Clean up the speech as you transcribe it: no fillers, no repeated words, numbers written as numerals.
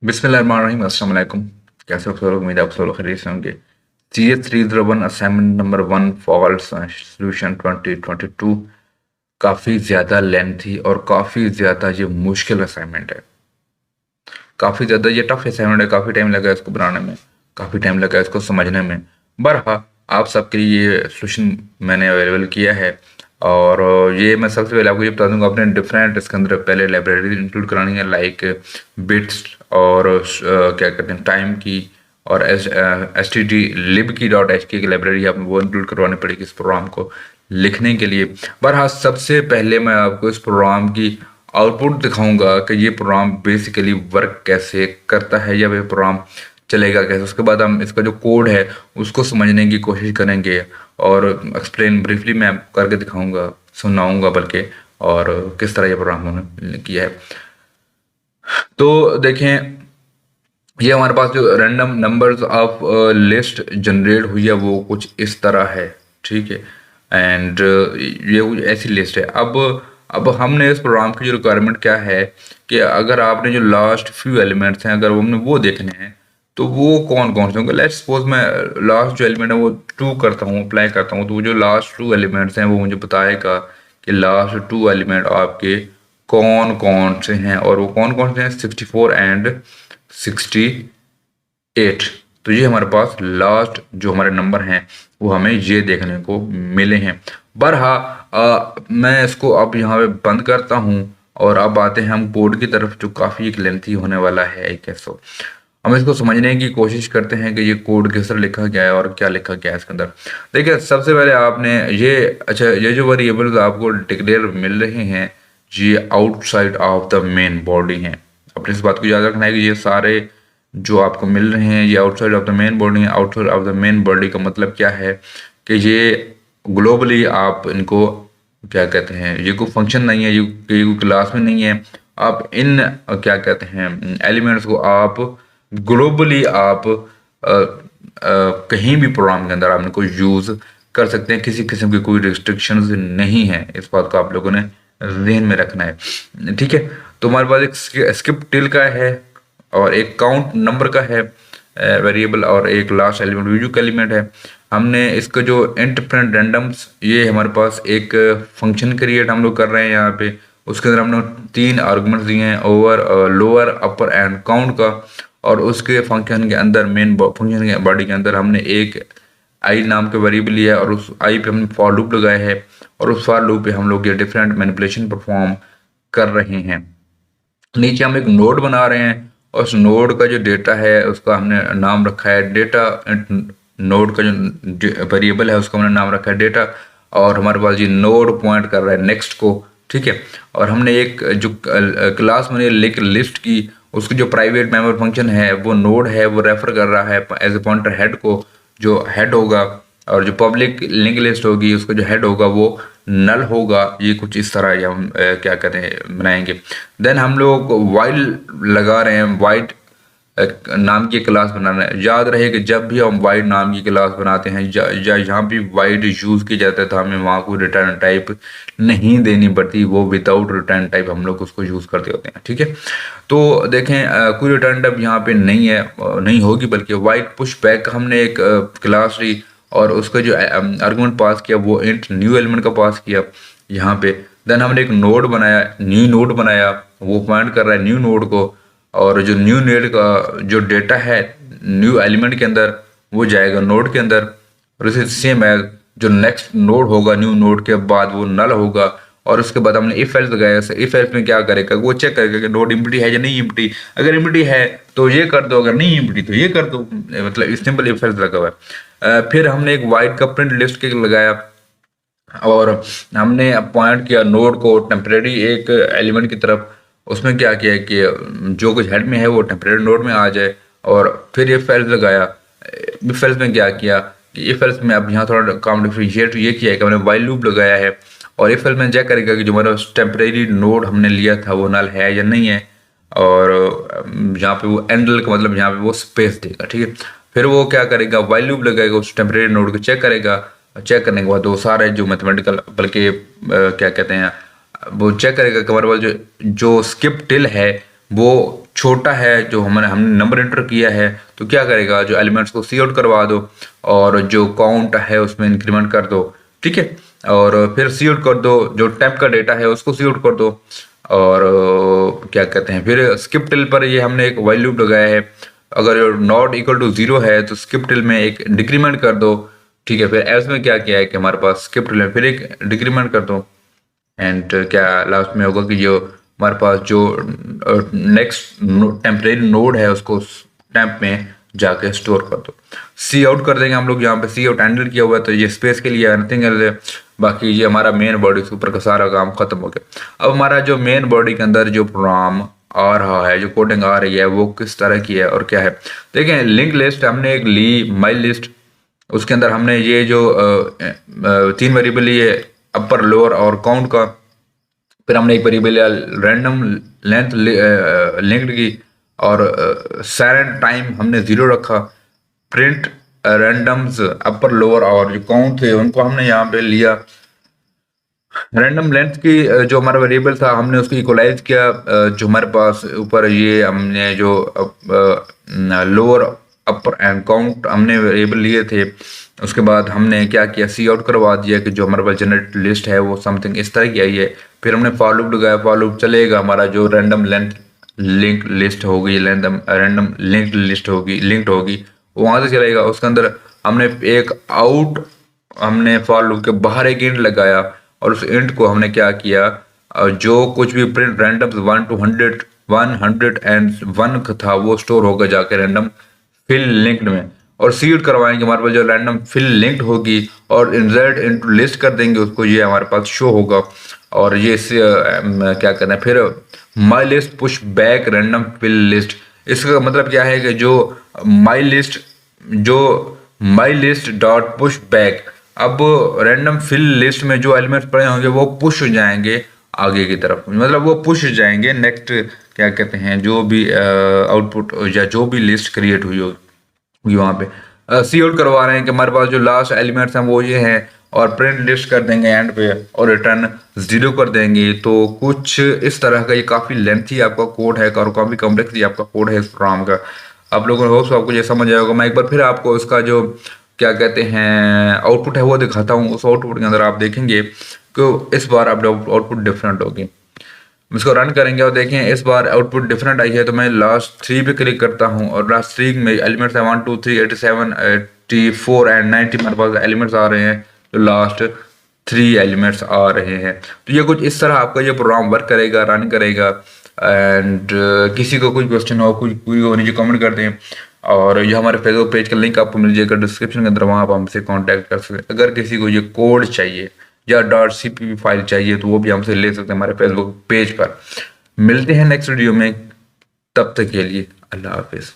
बिस्मिल्लाहिर्रहमानिर्रहीम अस्सलाम वालेकुम। कैसे हो सब लोग? उम्मीद है आप सब लोग खैरियत से होंगे। CS 301 assignment number 1 fault solution 2022 काफ़ी ज़्यादा लेंथी और काफ़ी ज़्यादा ये मुश्किल असाइनमेंट है। काफ़ी ज़्यादा ये टफ असाइनमेंट है। काफ़ी टाइम लगा इसको बनाने में, काफ़ी टाइम लगा इसको समझने में। बहरहाल आप सबके लिए ये सोल्यूशन मैंने अवेलेबल किया है। और ये मैं सबसे पहले आपको ये बता दूंगा, अपने डिफरेंट इसके अंदर पहले लाइब्रेरी इंक्लूड करानी है, लाइक बिट्स और क्या कहते हैं टाइम की, और std lib की लाइब्रेरी आपने वो इंक्लूड करवानी पड़ेगी इस प्रोग्राम को लिखने के लिए। बहरहाल सबसे पहले मैं आपको इस प्रोग्राम की आउटपुट दिखाऊंगा कि ये प्रोग्राम बेसिकली वर्क कैसे करता है या ये प्रोग्राम चलेगा कैसे। उसके बाद हम इसका जो कोड है उसको समझने की कोशिश करेंगे और एक्सप्लेन ब्रीफली मैं करके दिखाऊंगा, सुनाऊंगा बल्कि, और किस तरह ये प्रोग्राम हमने किया है। तो देखें, ये हमारे पास जो random numbers of list generate हुई है वो कुछ इस तरह है, ठीक है। एंड ये कुछ ऐसी लिस्ट है। अब हमने इस प्रोग्राम की जो रिक्वायरमेंट क्या है कि अगर आपने जो लास्ट फ्यू एलिमेंट्स हैं अगर हमने वो देखने हैं तो वो कौन कौन से होंगे। लेट्स सपोज मैं लास्ट जो एलिमेंट है वो 2 करता हूँ, अप्लाई करता हूँ, तो वो जो लास्ट 2 एलिमेंट्स हैं वो मुझे बताएगा कि लास्ट 2 एलिमेंट आपके कौन कौन से हैं, और वो कौन कौन से हैं 64 एंड 68। तो ये हमारे पास लास्ट जो हमारे नंबर हैं वो हमें ये देखने को मिले हैं। बहरहाल मैं इसको अब यहाँ पे बंद करता हूँ और अब आते हैं हम कोड की तरफ, जो काफ़ी एक लेंथी होने वाला है एक ऐसा। हम इसको समझने की कोशिश करते हैं कि ये कोड किस तरह लिखा गया है और क्या लिखा गया है इसके अंदर। देखिए, सबसे पहले आपने ये, अच्छा, ये जो वेरिएबल्स आपको डिक्लेयर मिल रहे हैं ये outside of the main body हैं। अपने इस बात को याद रखना है कि ये सारे जो आपको मिल रहे हैं ये outside of the main body है। Outside of the main body का मतलब क्या है कि ये ग्लोबली आप इनको क्या कहते हैं, ये कोई फंक्शन नहीं है, ये कोई क्लास में नहीं है। आप इन क्या कहते हैं एलिमेंट्स को आप ग्लोबली आप कहीं भी प्रोग्राम के अंदर आप इनको यूज़ कर सकते हैं। किसी किस्म की कोई रिस्ट्रिक्शंस नहीं है, इस बात को आप लोगों ने जहन में रखना है, ठीक है। तो हमारे पास एक स्किप टिल का है और एक काउंट नंबर का है वेरिएबल, और एक लास्ट एलिमेंट यूजुक एलिमेंट है। हमने इसका जो इंडिपेंडेंट रैंडम्स, ये हमारे पास एक फंक्शन क्रिएट हम लोग कर रहे हैं यहाँ पे। उसके अंदर हमने 3 आर्गुमेंट्स दिए हैं, over, lower, upper and count का। और उसके फंक्शन के अंदर, मेन फंक्शन के बॉडी के अंदर हमने एक आई नाम के वेरिएबल लिया है और उस आई पे हमने फॉर लूप लगाया है, और उस फॉर लूप पे हम लोग ये डिफरेंट मैनिपुलेशन परफॉर्म कर रहे हैं। नीचे हम एक नोड बना रहे हैं और उस नोड का जो डेटा है उसका हमने नाम रखा है डेटा। नोड का जो वेरिएबल है उसका हमने नाम रखा है डेटा, और हमारे पास ये नोड पॉइंट कर रहा है नेक्स्ट को, ठीक है। और हमने एक जो क्लास मैंने लिस्ट की, उसकी जो प्राइवेट मेंबर फंक्शन है वो नोड है, वो रेफर कर रहा है एज ए पॉइंटर हेड को, जो हेड होगा, और जो पब्लिक लिंक लिस्ट होगी उसका जो हेड होगा वो नल होगा। ये कुछ इस तरह ये हम क्या कहते हैं बनाएंगे। देन हम लोग वाइड लगा रहे हैं, वाइड नाम की क्लास बनाना है। याद रहे कि जब भी हम वाइड नाम की क्लास बनाते हैं या यहाँ भी वाइड यूज़ की जाता है तो हमें वहाँ कोई रिटर्न टाइप नहीं देनी पड़ती, वो विदाउट रिटर्न टाइप हम लोग उसको यूज़ करते होते हैं, ठीक है। तो देखें, कोई रिटर्न टाइप यहाँ पे नहीं है, नहीं होगी, बल्कि वाइड पुश बैक हमने एक क्लास ली और उसका जो आर्गुमेंट पास किया वो इंट न्यू एलिमेंट का पास किया यहाँ पे। देन हमने एक नोड बनाया, न्यू नोड बनाया, वो पॉइंट कर रहा है न्यू नोड को, और जो न्यू नोड का जो डेटा है न्यू एलिमेंट के अंदर वो जाएगा नोड के अंदर। और इसे सेम है, जो नेक्स्ट नोड होगा न्यू नोड के बाद वो नल होगा। और उसके बाद हमने इफ एल्स लगाया। इफ एल्स में क्या करेगा, वो चेक करेगा कि नोड इम्प्टी है या नहीं इम्प्टी। अगर इम्प्टी है तो ये कर दो, अगर नहीं इम्प्टी तो ये कर दो, मतलब सिंपल इफ एल्स लगा हुआ है। फिर हमने एक वाइड का प्रिंट लिस्ट के लगाया और हमने पॉइंट किया नोड को टेम्परेरी एक एलिमेंट की तरफ। उसमें क्या किया कि जो कुछ हेड में है वो टेम्परेरी नोड में आ जाए। और फिर इफ एल्स लगाया। इफ एल्स में क्या किया कि इफ एल्स में अब यहाँ थोड़ा काम डिफ्रेंशिएट ये किया है कि हमने वाइल लूप लगाया है, और इफ एल्स में चेक करेगा कि जो हमारा टेम्परेरी नोड हमने लिया था वो नल है या नहीं है। और यहाँ पे वो एंडल का मतलब यहाँ पे वो स्पेस देगा, ठीक है। फिर वो क्या करेगा, वाइल लूप लगाएगा, उस टेम्परेरी नोड को चेक करेगा। चेक करने के बाद वो सारे जो मैथमेटिकल, बल्कि क्या कहते हैं, वो चेक करेगा कि हमारे पास जो स्किप टिल है वो छोटा है, जो हमने नंबर एंटर किया है, तो क्या करेगा, जो एलिमेंट्स को सी आउट करवा दो और जो काउंट है उसमें इंक्रीमेंट कर दो, ठीक है। और फिर सी आउट कर दो, जो टेम्प का डेटा है उसको सी आउट कर दो। और क्या कहते हैं, फिर स्किप टिल पर ये हमने एक वाइल लूप लगाया है, अगर नॉट इक्वल टू 0 है तो स्किप टिल में एक डिक्रीमेंट कर दो, ठीक है। फिर एल्स में क्या किया है कि हमारे पास स्किप टिल में फिर एक डिक्रीमेंट कर दो, एंड क्या लास्ट में होगा कि जो हमारे पास जो नेक्स्ट टेम्परेरी नोड है उसको टेम्प में जाके स्टोर कर दो। सी आउट कर देंगे हम लोग, यहाँ पे सी आउट हैंडल किया हुआ है तो ये स्पेस के लिए नथिंग है। बाकी ये हमारा मेन बॉडी के ऊपर का सारा काम खत्म हो गया। अब हमारा जो मेन बॉडी के अंदर जो प्रोग्राम आ रहा है, जो कोडिंग आ रही है, वो किस तरह की है और क्या है। देखें, लिंक लिस्ट हमने एक ली, माई लिस्ट, उसके अंदर हमने ये जो 3 वेरिएबल लिए, अपर लोअर और काउंट का। फिर हमने एक वेरिएबल रैंडम लेंथ लिंक्ड की, और साइलेंट टाइम हमने 0 रखा। प्रिंट रैंडम्स अपर लोअर और जो काउंट थे उनको हमने यहाँ पे लिया। रैंडम लेंथ की जो हमारा वेरिएबल था हमने उसको इक्वलाइज किया, जो हमारे पास ऊपर ये हमने जो लोअर अपर एंड काउंट हमने वेरिएबल लिए थे, उसके बाद हमने क्या किया, सी आउट करवा दिया कि जो हमारे पास जनरेट लिस्ट है वो समथिंग इस तरह की आई है। फिर हमने फॉर लूप लगाया, फॉर लूप चलेगा, हमारा जो रैंडम लेंथ लिंक लिस्ट होगी, रैंडम लिंक्ड लिस्ट होगी, लिंक्ड होगी, वहां से चलेगा। उसके अंदर हमने एक आउट, हमने फॉर लूप के बाहर एक इंट लगाया, और उस इंट को हमने क्या किया, जो कुछ भी प्रिंट रैंडम 1 to 101 था वो स्टोर होगा जाके रैंडम फिल लिंक्ड में, और सीड करवाएंगे। हमारे पास जो रैंडम फिल लिंक्ड होगी और इंसर्ट इनटू लिस्ट कर देंगे उसको, ये हमारे पास शो होगा। और ये क्या करना है, फिर my list push back random fill list. इसका मतलब क्या है कि जो my list dot push back, अब रैंडम फिल लिस्ट में जो एलिमेंट्स पड़े होंगे वो पुश हो जाएंगे आगे की तरफ, मतलब वो पुश हो जाएंगे नेक्स्ट, क्या कहते हैं, जो भी आउटपुट या जो भी लिस्ट क्रिएट हुई होगी वहाँ पे सी आउट करवा रहे हैं कि हमारे पास जो लास्ट एलिमेंट्स हैं वो ये हैं, और प्रिंट लिस्ट कर देंगे एंड पे, और रिटर्न 0 कर देंगे। तो कुछ इस तरह का ये काफ़ी लेंथी आपका कोड है और काफ़ी कॉम्प्लेक्स ही आपका कोड है इस प्रोग्राम का। आप लोगों को होप्स आपको ये समझ आएगा। मैं एक बार फिर आपको इसका जो क्या कहते हैं आउटपुट है वो दिखाता हूँ। उस आउटपुट के अंदर आप देखेंगे कि इस बार आप आउटपुट डिफरेंट होगी। इसको रन करेंगे और देखें इस बार आउटपुट डिफरेंट आई है। तो मैं लास्ट 3 पे क्लिक करता हूँ, और लास्ट 3 में एलिमेंट्स है 1 2 3 87 84 एंड 90 मेरे पास एलिमेंट्स आ रहे हैं। तो लास्ट 3 एलिमेंट्स आ रहे हैं। तो ये कुछ इस तरह आपका ये प्रोग्राम वर्क करेगा, रन करेगा। एंड किसी को कोई क्वेश्चन हो, कोई कोई हो, नीचे कमेंट कर दें। और ये हमारे फेसबुक पेज का लिंक आपको मिल जाएगा डिस्क्रिप्शन के अंदर, वहाँ आप हमसे कांटेक्ट कर सकते हैं। अगर किसी को ये कोड चाहिए या .cpp फाइल चाहिए तो वो भी हमसे ले सकते हैं हमारे फेसबुक पेज पर। मिलते हैं नेक्स्ट वीडियो में, तब तक के लिए अल्लाह हाफिज़।